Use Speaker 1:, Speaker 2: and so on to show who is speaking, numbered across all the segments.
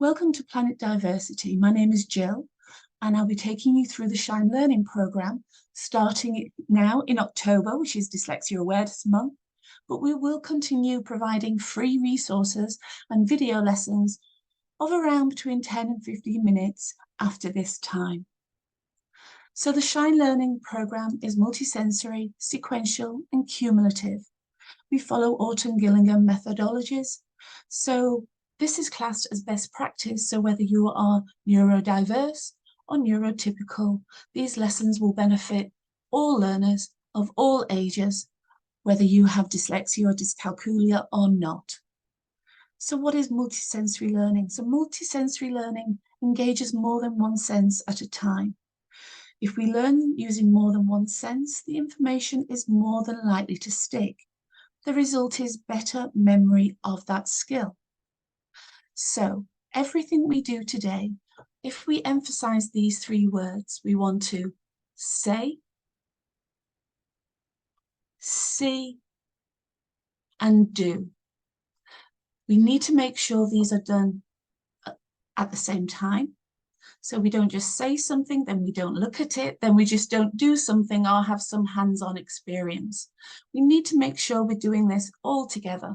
Speaker 1: Welcome to Planet Diversity. My name is Jill, and I'll be taking you through the Shine Learning programme starting now in October, which is Dyslexia Awareness Month, but we will continue providing free resources and video lessons of around between 10 and 15 minutes after this time. So the Shine Learning programme is multisensory, sequential and cumulative. We follow Orton-Gillingham methodologies. So this is classed as best practice, so whether you are neurodiverse or neurotypical, these lessons will benefit all learners of all ages, whether you have dyslexia or dyscalculia or not. So what is multisensory learning? So multisensory learning engages more than one sense at a time. If we learn using more than one sense, the information is more than likely to stick. The result is better memory of that skill. So everything we do today, if we emphasize these three words, we want to say, see, and do. We need to make sure these are done at the same time. So we don't just say something, then we don't look at it, then we just don't do something or have some hands-on experience. We need to make sure we're doing this all together.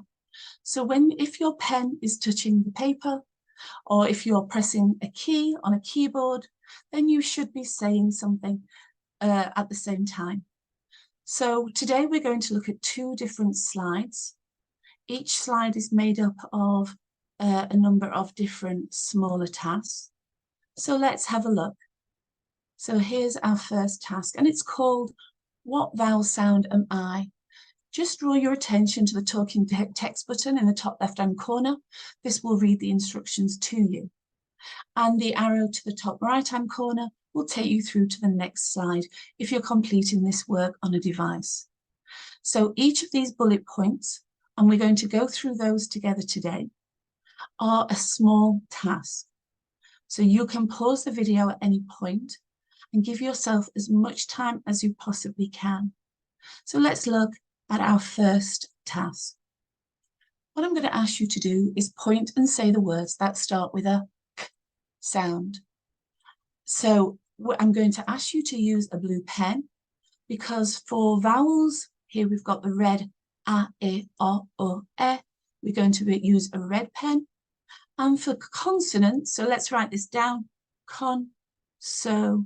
Speaker 1: So if your pen is touching the paper, or if you're pressing a key on a keyboard, then you should be saying something at the same time. So today we're going to look at two different slides. Each slide is made up of a number of different smaller tasks. So let's have a look. So here's our first task, and it's called What Vowel Sound Am I? Just draw your attention to the talking text button in the top left-hand corner. This will read the instructions to you. And the arrow to the top right-hand corner will take you through to the next slide if you're completing this work on a device. So each of these bullet points, and we're going to go through those together today, are a small task. So you can pause the video at any point and give yourself as much time as you possibly can. So let's look at our first task. What I'm going to ask you to do is point and say the words that start with a k sound. So I'm going to ask you to use a blue pen, because for vowels, here we've got the red a, e, o, e. We're going to use a red pen. And for consonants, so let's write this down, con, so,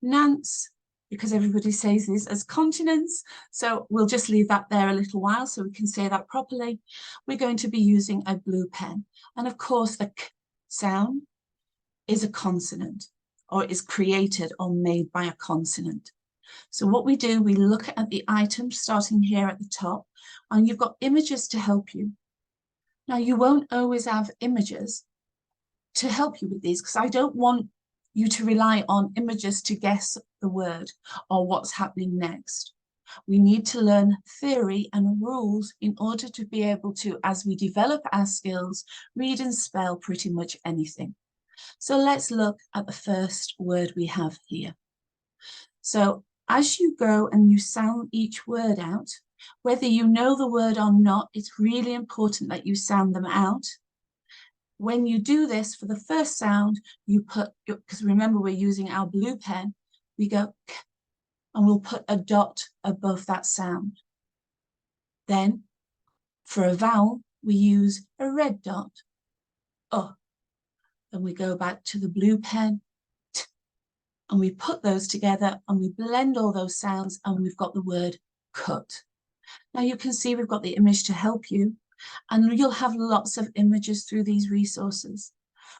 Speaker 1: nance, because everybody says this as continents, so we'll just leave that there a little while so we can say that properly. We're going to be using a blue pen. And of course, the k sound is a consonant, or is created or made by a consonant. So what we do, we look at the items starting here at the top, and you've got images to help you. Now, you won't always have images to help you with these, because I don't want you to rely on images to guess the word or what's happening next. We need to learn theory and rules in order to be able to, as we develop our skills, read and spell pretty much anything. So let's look at the first word we have here. So as you go and you sound each word out, whether you know the word or not, it's really important that you sound them out. When you do this for the first sound, you put, because remember we're using our blue pen, we go k, and we'll put a dot above that sound. Then for a vowel, we use a red dot, Then we go back to the blue pen, t, and we put those together and we blend all those sounds and we've got the word cut. Now you can see we've got the image to help you, and you'll have lots of images through these resources.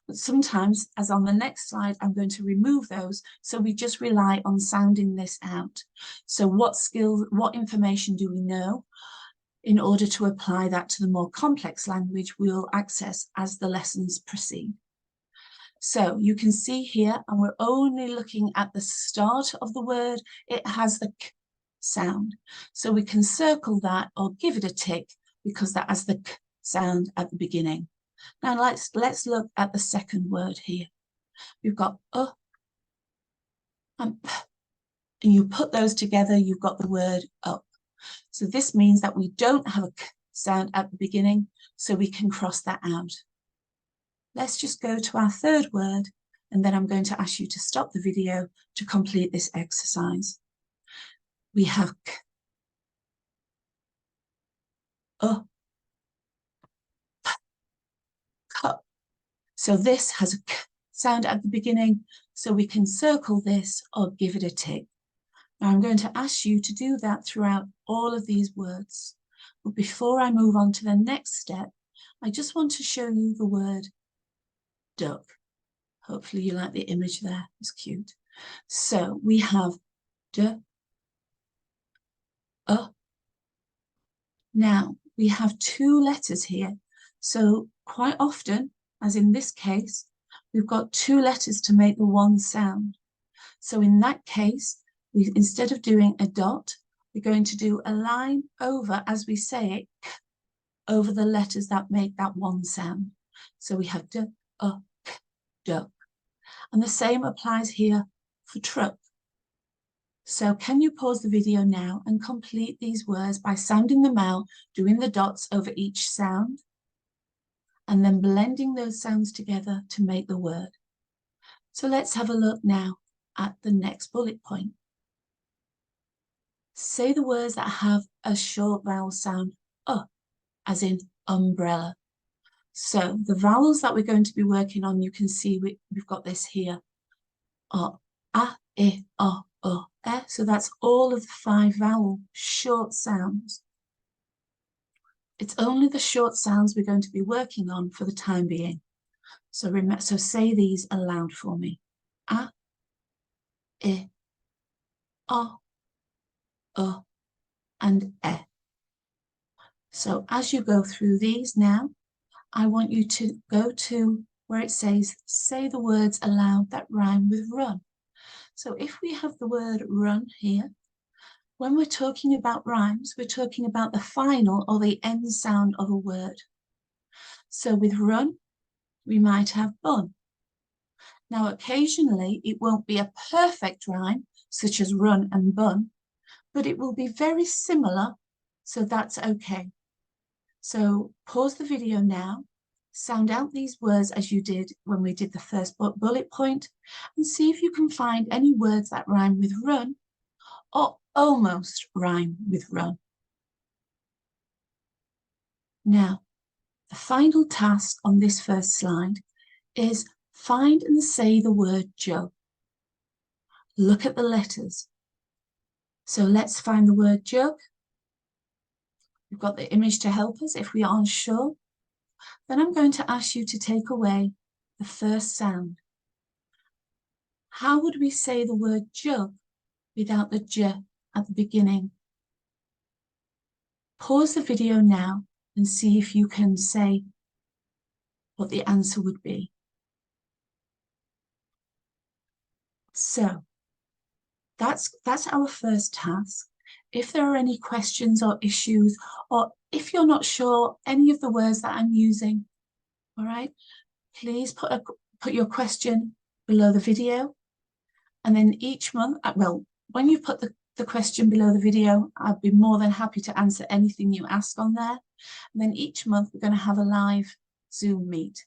Speaker 1: But sometimes, as on the next slide, I'm going to remove those, so we just rely on sounding this out. So what skills, what information do we know in order to apply that to the more complex language we'll access as the lessons proceed. So you can see here, and we're only looking at the start of the word, it has the k sound. So we can circle that or give it a tick because that has the k sound at the beginning. Now let's look at the second word here. We've got and p, and you put those together, you've got the word up. So this means that we don't have a k sound at the beginning, so we can cross that out. let's just go to our third word, and then I'm going to ask you to stop the video to complete this exercise. We have k, p, cup. So this has a k sound at the beginning, so we can circle this or give it a tick. Now I'm going to ask you to do that throughout all of these words. But before I move on to the next step, I just want to show you the word duck. Hopefully you like the image there, it's cute. So we have d, Now we have two letters here. So quite often, as in this case, we've got two letters to make the one sound. So in that case, instead of doing a dot, we're going to do a line over, as we say it, over the letters that make that one sound. So we have d, k, duck. And the same applies here for truck. So can you pause the video now and complete these words by sounding them out, doing the dots over each sound, and then blending those sounds together to make the word. So let's have a look now at the next bullet point. Say the words that have a short vowel sound, as in umbrella. So the vowels that we're going to be working on, you can see we've got this here, are a, I, o, e. So that's all of the 5 vowel short sounds. It's only the short sounds we're going to be working on for the time being. So remember, so say these aloud for me. A, I, o, and e. So as you go through these now, I want you to go to where it says, say the words aloud that rhyme with run. So if we have the word run here, when we're talking about rhymes, we're talking about the final or the end sound of a word. So with run, we might have bun. Now, occasionally, it won't be a perfect rhyme, such as run and bun, but it will be very similar, so that's okay. So pause the video now, sound out these words as you did when we did the first bullet point, and see if you can find any words that rhyme with run or almost rhyme with run. Now, the final task on this first slide is find and say the word jug. Look at the letters. So let's find the word jug. We've got the image to help us if we aren't sure. Then I'm going to ask you to take away the first sound. How would we say the word jug without the j at the beginning? Pause the video now and see if you can say what the answer would be. So that's our first task. If there are any questions or issues, or if you're not sure any of the words that I'm using, all right, please put your question below the video. And then each month, well, when you put the question below the video, I'd be more than happy to answer anything you ask on there. And then each month we're going to have a live Zoom meet.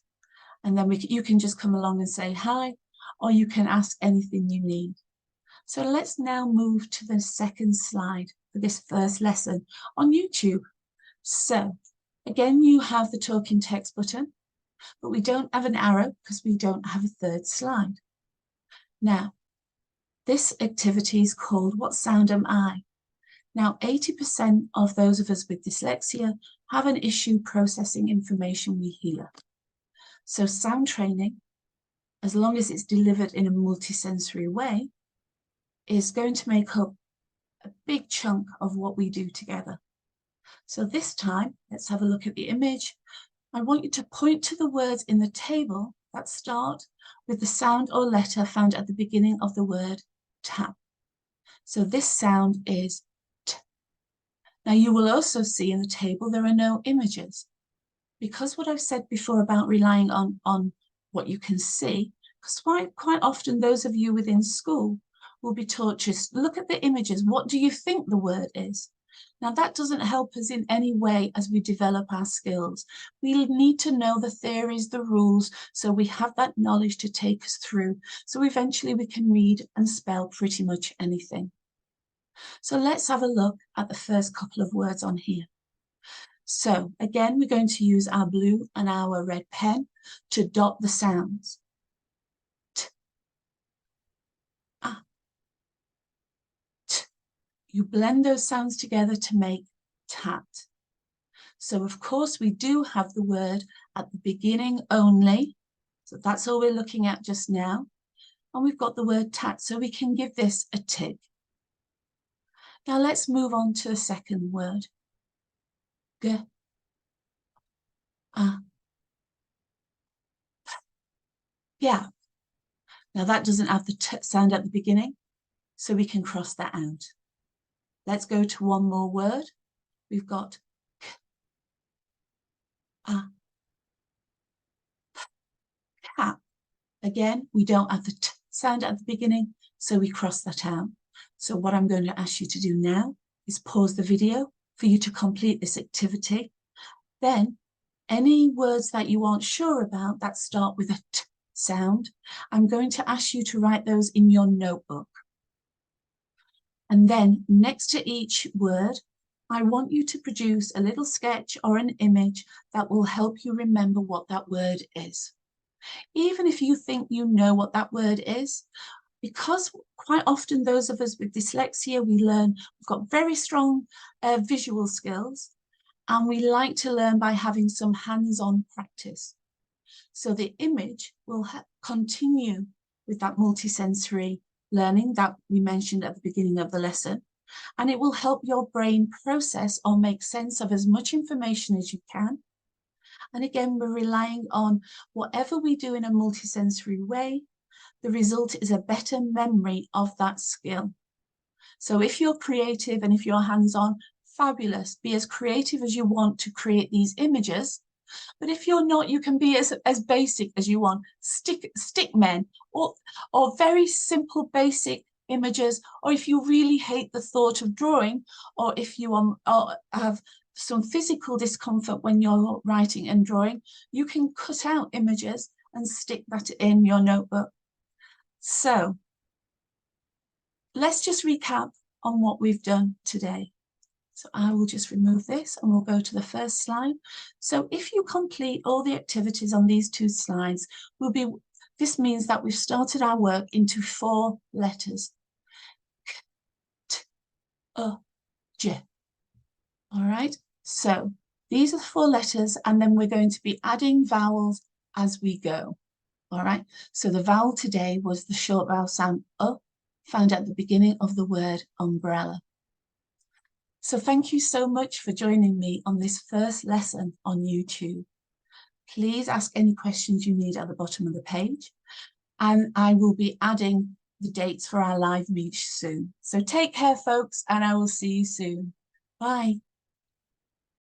Speaker 1: And then you can just come along and say hi, or you can ask anything you need. So let's now move to the second slide for this first lesson on YouTube. So again, you have the talking text button, but we don't have an arrow because we don't have a third slide. Now, this activity is called What Sound Am I? Now, 80% of those of us with dyslexia have an issue processing information we hear. So sound training, as long as it's delivered in a multisensory way, is going to make up a big chunk of what we do together. So this time, let's have a look at the image. I want you to point to the words in the table that start with the sound or letter found at the beginning of the word tap. So this sound is t. Now you will also see in the table there are no images. Because what I've said before about relying on what you can see, because quite often those of you within school will be taught just look at the images. What do you think the word is? Now, that doesn't help us in any way as we develop our skills. We need to know the theories, the rules, so we have that knowledge to take us through. So eventually we can read and spell pretty much anything. So let's have a look at the first couple of words on here. So again, we're going to use our blue and our red pen to dot the sounds. T, a, t. You blend those sounds together to make tat. So of course we do have the word at the beginning only. So that's all we're looking at just now. And we've got the word tat, so we can give this a tick. Now let's move on to the second word. G, a, yeah. Now that doesn't have the t sound at the beginning, so we can cross that out. Let's go to one more word. We've got k, a, cat. Again, we don't have the t sound at the beginning, so we cross that out. So what I'm going to ask you to do now is pause the video for you to complete this activity. Then any words that you aren't sure about that start with a t sound, I'm going to ask you to write those in your notebook. And then next to each word, I want you to produce a little sketch or an image that will help you remember what that word is. Even if you think you know what that word is, because quite often those of us with dyslexia, we've got very strong visual skills, and we like to learn by having some hands-on practice. So the image will continue with that multisensory learning that we mentioned at the beginning of the lesson, and it will help your brain process or make sense of as much information as you can. And again, we're relying on whatever we do in a multisensory way, the result is a better memory of that skill. So if you're creative and if you're hands-on, fabulous. Be as creative as you want to create these images. But if you're not, you can be as basic as you want. Stick men or very simple basic images. Or if you really hate the thought of drawing, or if you have some physical discomfort when you're writing and drawing, you can cut out images and stick that in your notebook. So let's just recap on what we've done today. So I will just remove this and we'll go to the first slide. So if you complete all the activities on these two slides, this means that we've started our work into 4 letters. K, T, J. All right, so these are 4 letters, and then we're going to be adding vowels as we go. All right, so the vowel today was the short vowel sound found at the beginning of the word umbrella. So thank you so much for joining me on this first lesson on YouTube. Please ask any questions you need at the bottom of the page, and I will be adding the dates for our live meet soon. So take care, folks, and I will see you soon. Bye.